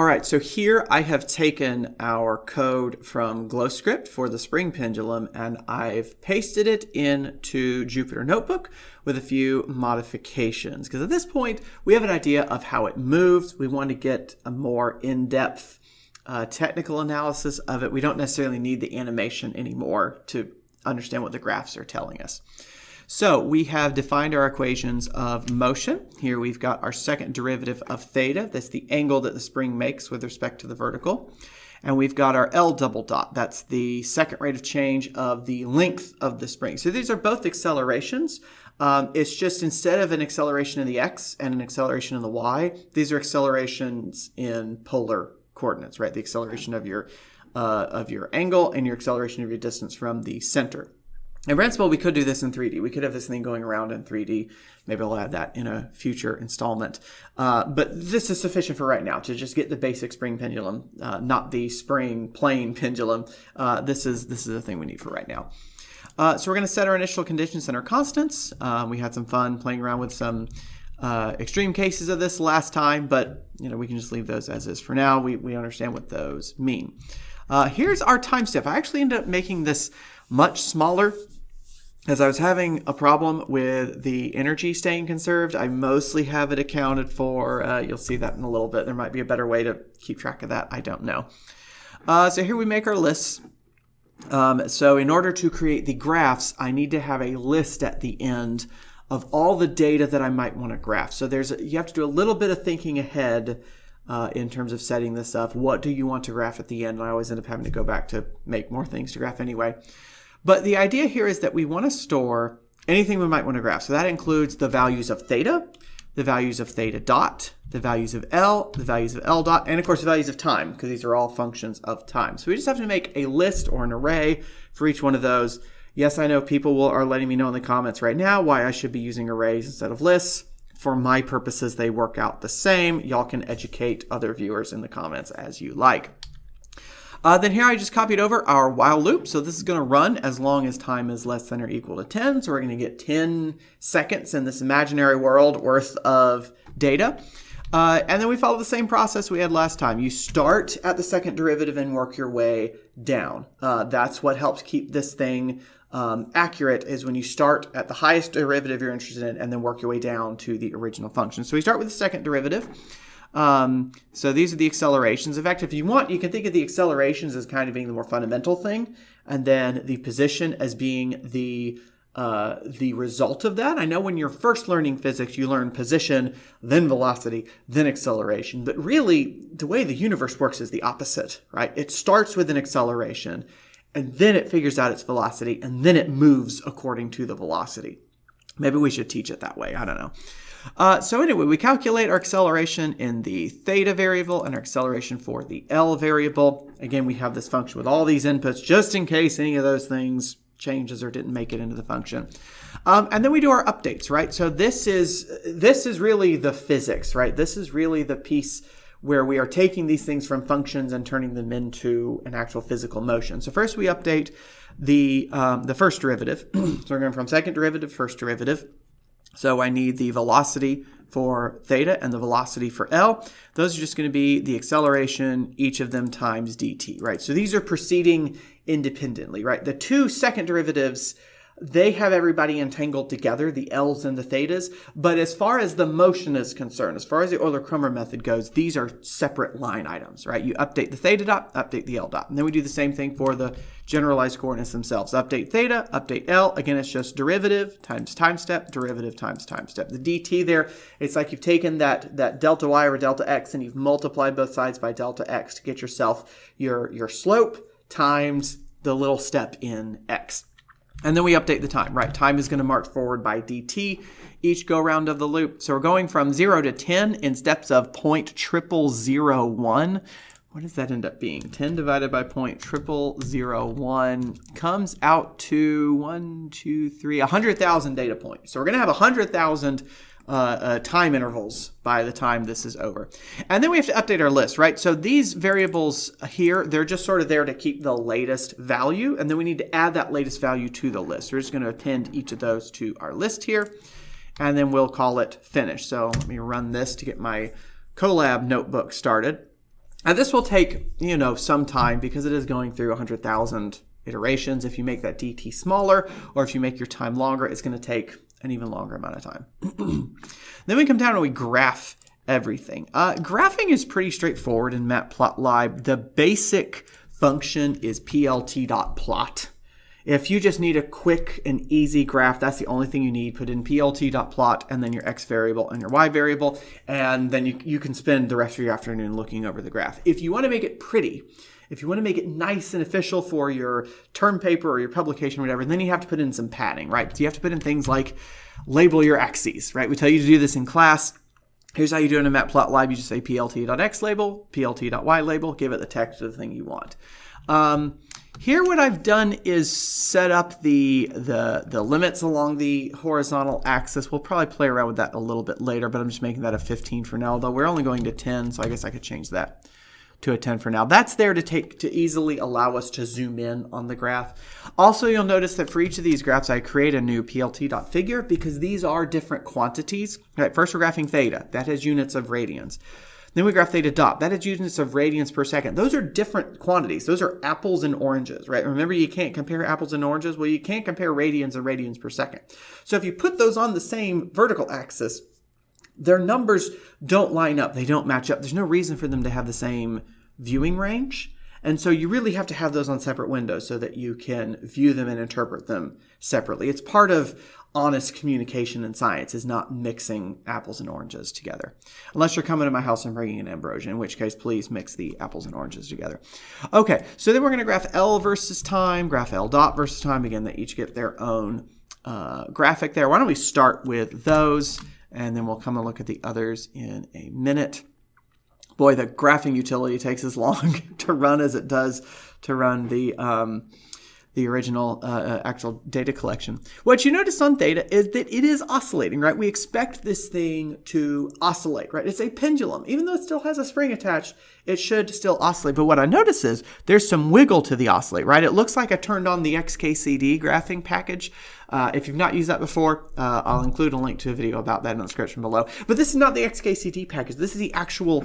All right, so here I have taken our code from GlowScript for the spring pendulum and I've pasted it into Jupyter Notebook with a few modifications. Because at this point, we have an idea of how it moves. We want to get a more in-depth technical analysis of it. We don't necessarily need the animation anymore to understand what the graphs are telling us. So we have defined our equations of motion. Here we've got our second derivative of theta. That's the angle that the spring makes with respect to the vertical. And we've got our L double dot. That's the second rate of change of the length of the spring. So these are both accelerations. It's just instead of an acceleration in the x and an acceleration in the y, these are accelerations in polar coordinates, right? The acceleration of your angle and your acceleration of your distance from the center. In principle, we could do this in 3D. We could have this thing going around in 3D. Maybe I'll add that in a future installment. But this is sufficient for right now to just get the basic spring pendulum, not the spring plane pendulum. This is the thing we need for right now. So we're going to set our initial conditions and our constants. We had some fun playing around with some extreme cases of this last time, but we can just leave those as is for now. We understand what those mean. Here's our time step. I actually ended up making this much smaller as I was having a problem with the energy staying conserved. I mostly have it accounted for. You'll see that in a little bit. There might be a better way to keep track of that. I don't know. So here we make our lists. So in order to create the graphs, I need to have a list at the end of all the data that I might want to graph. So you have to do a little bit of thinking ahead in terms of setting this up. What do you want to graph at the end? And I always end up having to go back to make more things to graph anyway. But the idea here is that we want to store anything we might want to graph. So that includes the values of theta, the values of theta dot, the values of L, the values of L dot, and of course the values of time, because these are all functions of time. So we just have to make a list or an array for each one of those. Yes, I know people are letting me know in the comments right now why I should be using arrays instead of lists. For my purposes, they work out the same. Y'all can educate other viewers in the comments as you like. Then here I just copied over our while loop. So this is going to run as long as time is less than or equal to 10. So we're going to get 10 seconds in this imaginary world worth of data. And then we follow the same process we had last time. You start at the second derivative and work your way down. That's what helps keep this thing accurate, is when you start at the highest derivative you're interested in and then work your way down to the original function. So we start with the second derivative. So these are the accelerations. In fact, if you want, you can think of the accelerations as kind of being the more fundamental thing, and then the position as being the result of that. I know when you're first learning physics, you learn position, then velocity, then acceleration. But really, the way the universe works is the opposite, right? It starts with an acceleration, and then it figures out its velocity, and then it moves according to the velocity. Maybe we should teach it that way. I don't know. So anyway, we calculate our acceleration in the theta variable and our acceleration for the L variable. Again, we have this function with all these inputs just in case any of those things changes or didn't make it into the function. And then we do our updates, right? So this is really the physics, right? This is really the piece where we are taking these things from functions and turning them into an actual physical motion. So first we update the first derivative. So we're going from second derivative, first derivative. So I need the velocity for theta and the velocity for L. Those are just going to be the acceleration, each of them times dt, right? So these are proceeding independently, right? The two second derivatives, they have everybody entangled together, the L's and the thetas. But as far as the motion is concerned, as far as the Euler-Crömer method goes, these are separate line items, right? You update the theta dot, update the L dot. And then we do the same thing for the generalized coordinates themselves. Update theta, update L. Again, it's just derivative times time step, derivative times time step. The dt there, it's like you've taken that delta y over delta x and you've multiplied both sides by delta x to get yourself your slope times the little step in x. And then we update the time, right? Time is going to march forward by dt each go round of the loop. So we're going from 0 to 10 in steps of 0.0001. What does that end up being? 10 divided by 0.0001 comes out to 100,000 data points. So we're going to have 100,000 time intervals by the time this is over. And then we have to update our list, right? So these variables here, they're just sort of there to keep the latest value. And then we need to add that latest value to the list. We're just going to append each of those to our list here. And then we'll call it finish. So let me run this to get my Colab notebook started. And this will take, some time because it is going through 100,000 iterations. If you make that dt smaller, or if you make your time longer, it's going to take an even longer amount of time. Then we come down and we graph everything. Graphing is pretty straightforward in Matplotlib. The basic function is plt.plot. If you just need a quick and easy graph, that's the only thing you need. Put in plt.plot and then your x variable and your y variable, and then you can spend the rest of your afternoon looking over the graph. If you want to make it pretty, if you want to make it nice and official for your term paper or your publication or whatever, then you have to put in some padding, right? So you have to put in things like label your axes, right? We tell you to do this in class. Here's how you do it in Matplotlib. You just say plt.x label, plt.y label, give it the text of the thing you want. Here what I've done is set up the limits along the horizontal axis. We'll probably play around with that a little bit later, but I'm just making that a 15 for now, although we're only going to 10, so I guess I could change that to a 10 for now. That's there to easily allow us to zoom in on the graph. Also, you'll notice that for each of these graphs, I create a new plt.figure because these are different quantities. Right, first we're graphing theta. That has units of radians. Then we graph theta dot. That is units of radians per second. Those are different quantities. Those are apples and oranges, right? Remember, you can't compare apples and oranges. Well, you can't compare radians and radians per second. So if you put those on the same vertical axis, their numbers don't line up. They don't match up. There's no reason for them to have the same viewing range. And so you really have to have those on separate windows so that you can view them and interpret them separately. It's part of honest communication in science, is not mixing apples and oranges together. Unless you're coming to my house and bringing in ambrosia, in which case please mix the apples and oranges together. Okay, so then we're going to graph L versus time, graph L dot versus time. Again, they each get their own graphic there. Why don't we start with those, and then we'll come and look at the others in a minute. Boy, the graphing utility takes as long to run as it does to run the original actual data collection. What you notice on theta is that it is oscillating, right? We expect this thing to oscillate, right? It's a pendulum. Even though it still has a spring attached, it should still oscillate. But what I notice is there's some wiggle to the oscillate, right? It looks like I turned on the XKCD graphing package. If you've not used that before, I'll include a link to a video about that in the description below. But this is not the XKCD package. This is the actual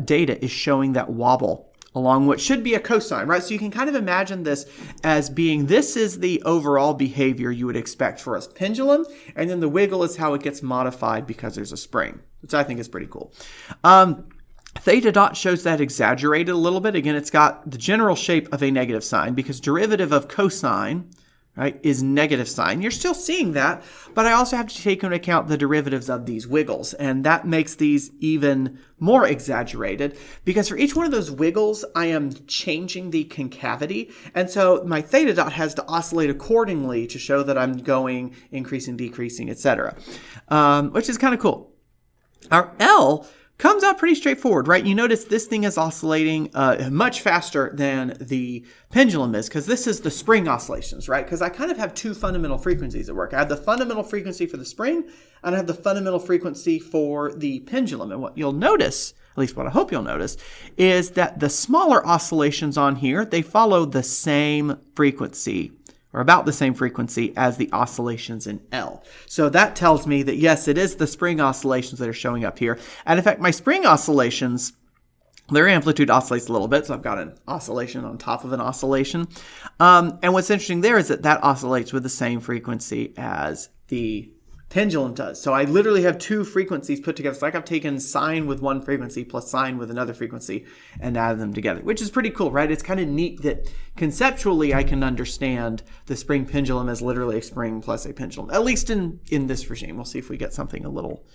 data is showing that wobble along what should be a cosine, right? So you can kind of imagine this as being, this is the overall behavior you would expect for a pendulum, and then the wiggle is how it gets modified because there's a spring, which I think is pretty cool. Theta dot shows that exaggerated a little bit. Again, it's got the general shape of a negative sign because derivative of cosine, right, is negative sign. You're still seeing that, but I also have to take into account the derivatives of these wiggles, and that makes these even more exaggerated because for each one of those wiggles, I am changing the concavity, and so my theta dot has to oscillate accordingly to show that I'm going increasing, decreasing, etc., which is kind of cool. Our L comes out pretty straightforward, right? You notice this thing is oscillating much faster than the pendulum is because this is the spring oscillations, right? Because I kind of have two fundamental frequencies at work. I have the fundamental frequency for the spring, and I have the fundamental frequency for the pendulum. And what you'll notice, at least what I hope you'll notice, is that the smaller oscillations on here, they follow the same frequency, or about the same frequency as the oscillations in L. So that tells me that, yes, it is the spring oscillations that are showing up here. And in fact, my spring oscillations, their amplitude oscillates a little bit, so I've got an oscillation on top of an oscillation. And what's interesting there is that that oscillates with the same frequency as the pendulum does. So I literally have two frequencies put together. It's like I've taken sine with one frequency plus sine with another frequency and added them together, which is pretty cool, right? It's kind of neat that conceptually I can understand the spring pendulum as literally a spring plus a pendulum, at least in this regime. We'll see if we get something a little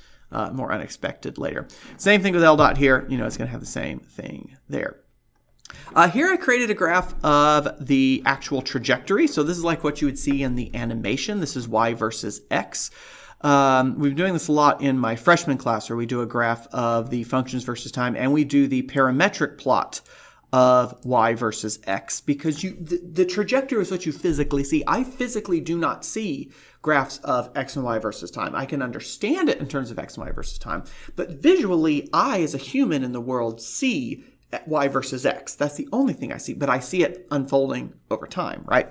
more unexpected later. Same thing with L dot here. You know, it's going to have the same thing there. Here I created a graph of the actual trajectory. So this is like what you would see in the animation. This is y versus x. We've been doing this a lot in my freshman class where we do a graph of the functions versus time, and we do the parametric plot of y versus x because the trajectory is what you physically see. I physically do not see graphs of x and y versus time. I can understand it in terms of x and y versus time, but visually, I as a human in the world see y versus x. That's the only thing I see, but I see it unfolding over time, right?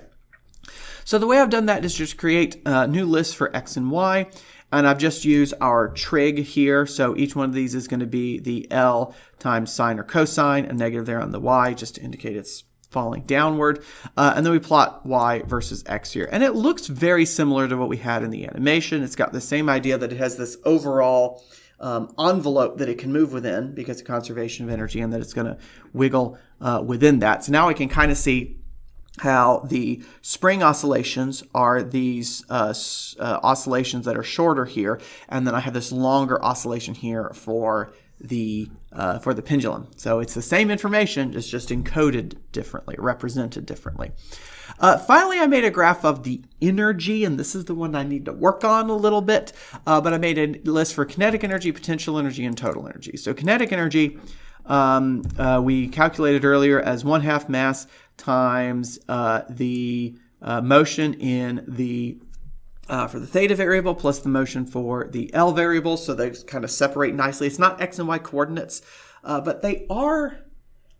So the way I've done that is just create a new list for x and y, And I've just used our trig here. So each one of these is going to be the L times sine or cosine, a negative there on the Y, just to indicate it's falling downward. And then we plot Y versus X here. And it looks very similar to what we had in the animation. It's got the same idea that it has this overall envelope that it can move within because of conservation of energy, and that it's going to wiggle within that. So now I can kind of see how the spring oscillations are these oscillations that are shorter here, and then I have this longer oscillation here for the pendulum. So it's the same information, it's just encoded differently, represented differently. Finally, I made a graph of the energy, and this is the one I need to work on a little bit, but I made a list for kinetic energy, potential energy, and total energy. So kinetic energy, we calculated earlier as 1/2 mass times the motion in the for the theta variable plus the motion for the L variable. So they kind of separate nicely. It's not X and Y coordinates, but they are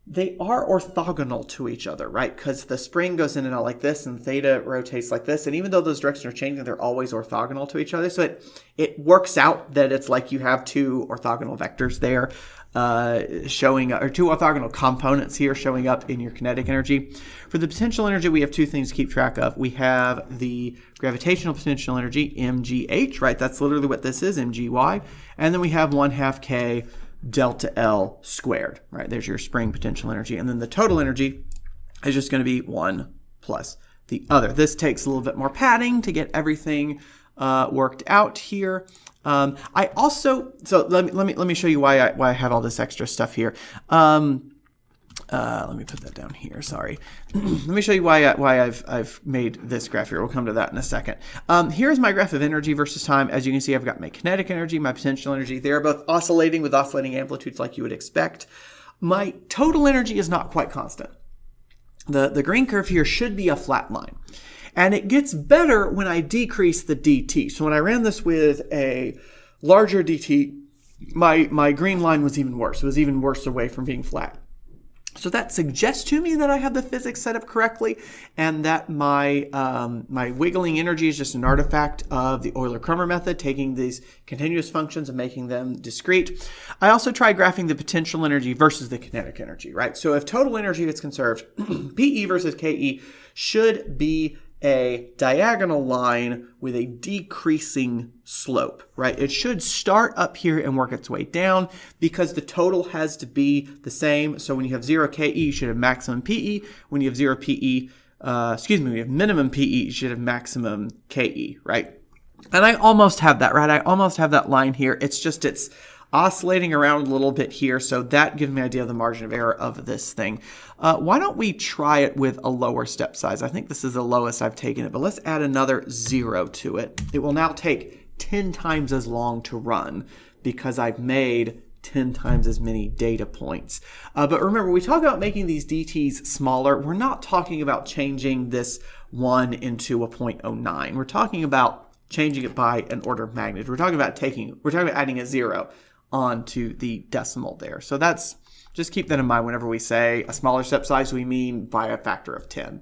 orthogonal to each other, right? Because the spring goes in and out like this, and theta rotates like this. And even though those directions are changing, they're always orthogonal to each other. So it works out that it's like you have two orthogonal vectors there showing up, or two orthogonal components here showing up in your kinetic energy. For the potential energy, we have two things to keep track of. We have the gravitational potential energy, mgh, right? That's literally what this is, mgy. And then we have 1/2 k delta L squared, right? There's your spring potential energy. And then the total energy is just going to be one plus the other. This takes a little bit more padding to get everything worked out here. I also, so let me show you why I have all this extra stuff here. Let me put that down here. Sorry. Let me show you why I've made this graph here. We'll come to that in a second. Here's my graph of energy versus time. As you can see, I've got my kinetic energy, my potential energy. They are both oscillating with oscillating amplitudes like you would expect. My total energy is not quite constant. The green curve here should be a flat line. And it gets better when I decrease the dt. So when I ran this with a larger dt, my green line was even worse. It was even worse away from being flat. So that suggests to me that I have the physics set up correctly, and that my wiggling energy is just an artifact of the Euler-Crömer method, taking these continuous functions and making them discrete. I also tried graphing the potential energy versus the kinetic energy, right? So if total energy gets conserved, PE versus KE should be a diagonal line with a decreasing slope, right? It should start up here and work its way down because the total has to be the same. So when you have 0 KE, you should have maximum PE. When you have 0 PE, when you have minimum PE, you should have maximum KE, right? And I almost have that, right? I almost have that line here. It's oscillating around a little bit here, so that gives me an idea of the margin of error of this thing. Why don't we try it with a lower step size? I think this is the lowest I've taken it, but let's add another 0 to it. It will now take 10 times as long to run because I've made 10 times as many data points. But remember, we talk about making these DTs smaller. We're not talking about changing this 1 into a 0.09. We're talking about changing it by an order of magnitude. We're talking about adding a 0 onto the decimal there. So just keep that in mind whenever we say a smaller step size, we mean by a factor of 10.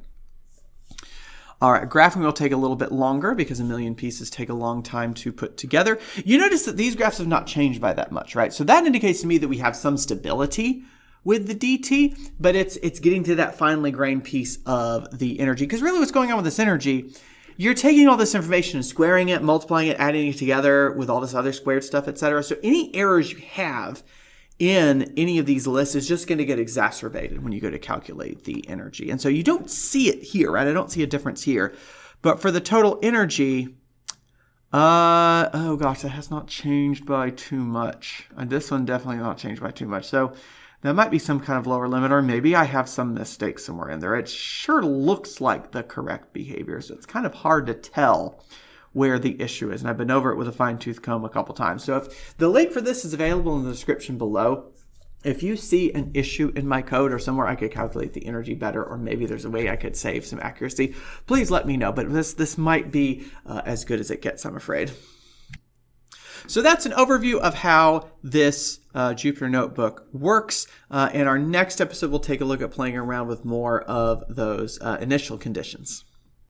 All right, graphing will take a little bit longer because a million pieces take a long time to put together. You notice that these graphs have not changed by that much, right? So that indicates to me that we have some stability with the dt, but it's getting to that finely grained piece of the energy. Because really what's going on with this energy, you're taking all this information and squaring it, multiplying it, adding it together with all this other squared stuff, etc. So any errors you have in any of these lists is just going to get exacerbated when you go to calculate the energy. And so you don't see it here, right? I don't see a difference here. But for the total energy, oh gosh, that has not changed by too much. And this one definitely not changed by too much. So that might be some kind of lower limit, or maybe I have some mistake somewhere in there. It sure looks like the correct behavior, so it's kind of hard to tell where the issue is. And I've been over it with a fine-tooth comb a couple times. So if the link for this is available in the description below, if you see an issue in my code or somewhere I could calculate the energy better, or maybe there's a way I could save some accuracy, please let me know. But this might be as good as it gets, I'm afraid. So that's an overview of how this Jupyter Notebook works. In our next episode, we'll take a look at playing around with more of those initial conditions.